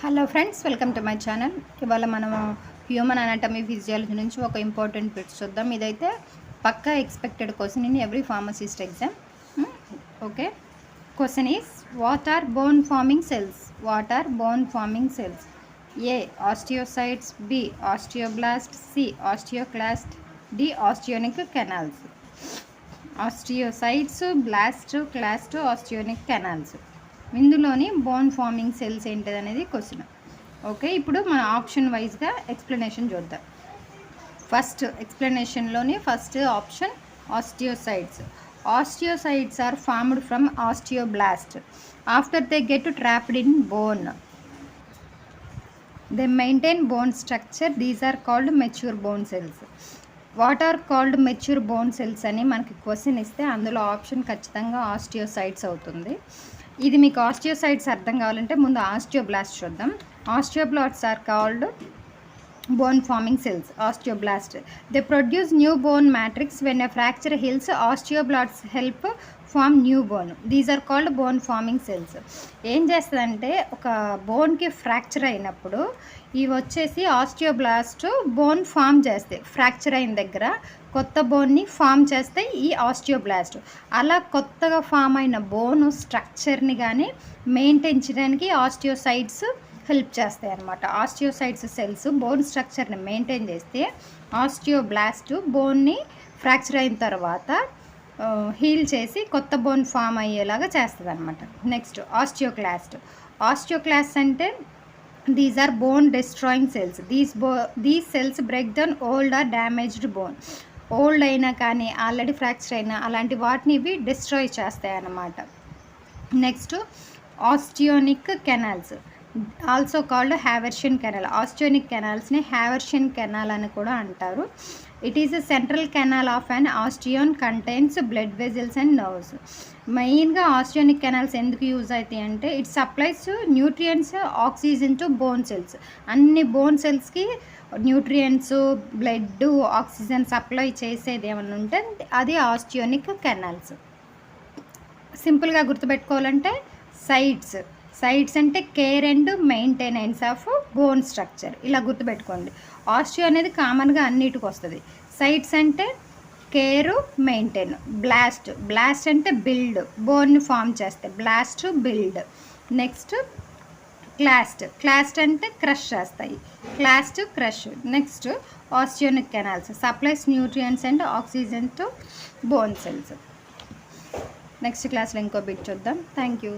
Hello friends, welcome to my channel. ఇవాళ మనం human anatomy physiology నుంచి ఒక ఇంపార్టెంట్ బిట్స్ చూద్దాం. ఇదైతే పక్కా expected question in every pharmacist exam. Okay, question is what are bone forming cells? What are bone forming cells? A osteocytes, B osteoblast, C osteoclast, D osteonic canals. Osteocytes, blast, clast, osteonic canals. ఇందులోని bone forming cells ఏంటిది అనేది question. Okay, ఇప్పుడు మన option వైజ్గా explanation చూద్దాం. First ఎక్స్ప్లెనేషన్లోని first option osteocytes. Osteocytes are formed from osteoblast after they get trapped in bone. They maintain bone structure. These are called mature bone cells. What are called mature bone cells అని మనకి question ఇస్తే అందులో option ఖచ్చితంగా osteocytes అవుతుంది. ఇది మీకు osteocytes అర్థం కావాలంటే ముందు ఆస్టియోబ్లాస్ట్ చూద్దాం. Osteoblasts are called bone forming cells. Osteoblast, they produce new bone matrix. When a fracture heals, osteoblasts help form new bone. These are called bone forming cells. ఏం చేస్తుందంటే ఒక బోన్కి ఫ్రాక్చర్ అయినప్పుడు ఇవి వచ్చేసి ఆస్టియోబ్లాస్ట్ బోన్ ఫామ్ చేస్తాయి. Fracture అయిన దగ్గర కొత్త బోన్ని ఫామ్ చేస్తాయి ఈ ఆస్టియోబ్లాస్ట్. అలా కొత్తగా ఫామ్ అయిన బోన్ స్ట్రక్చర్ని కానీ మెయింటైన్ చేయడానికి ఆస్టియోసైట్స్ హెల్ప్ చేస్తాయి అన్నమాట. ఆస్టియోసైట్స్ సెల్స్ బోన్ స్ట్రక్చర్ని మెయింటైన్ చేస్తే ఆస్టియోబ్లాస్ట్ బోన్ని ఫ్రాక్చర్ అయిన తర్వాత హీల్ చేసి కొత్త బోన్ ఫామ్ అయ్యేలాగా చేస్తుంది అనమాట. Next osteoclast. ఆస్టియోక్లాస్ట్ అంటే these are bone destroying cells. These cells break down old or damaged bone. Old అయినా కానీ ఆల్రెడీ ఫ్రాక్చర్ అయినా అలాంటి వాటిని ఇవి డిస్ట్రాయ్ చేస్తాయి అన్నమాట. Next osteonic canals, also called Haversian canal. Osteonic కెనాల్స్ని హ్యావర్షియన్ కెనాల్ అని కూడా అంటారు. It is a central canal of an osteon contains blood vessels and nerves. మెయిన్గా ఆస్టియోనిక్ కెనాల్స్ ఎందుకు యూజ్ అవుతాయి అంటే it supplies nutrients, oxygen to bone cells. అన్ని bone సెల్స్కి న్యూట్రియంట్స్, బ్లడ్, ఆక్సిజన్ సప్లై చేసేది ఏమైనా ఉంటే అది ఆస్టియోనిక్ కెనాల్స్. సింపుల్గా గుర్తుపెట్టుకోవాలంటే సైట్స్ అంటే care and maintenance of bone structure. ఇలా గుర్తుపెట్టుకోండి. ఆస్టియో అనేది కామన్గా అన్నిటికి వస్తుంది. సైట్స్ అంటే కేరు, మెయింటైన్. బ్లాస్ట్ అంటే బిల్డ్, బోన్ని ఫామ్ చేస్తే బ్లాస్ట్, బిల్డ్. నెక్స్ట్ క్లాస్ట్ అంటే క్రష్ చేస్తాయి. Crush. Next osteonic canals supplies nutrients and oxygen to bone cells. Next క్లాస్లో ఇంకో బిట్ చూద్దాం. Thank you.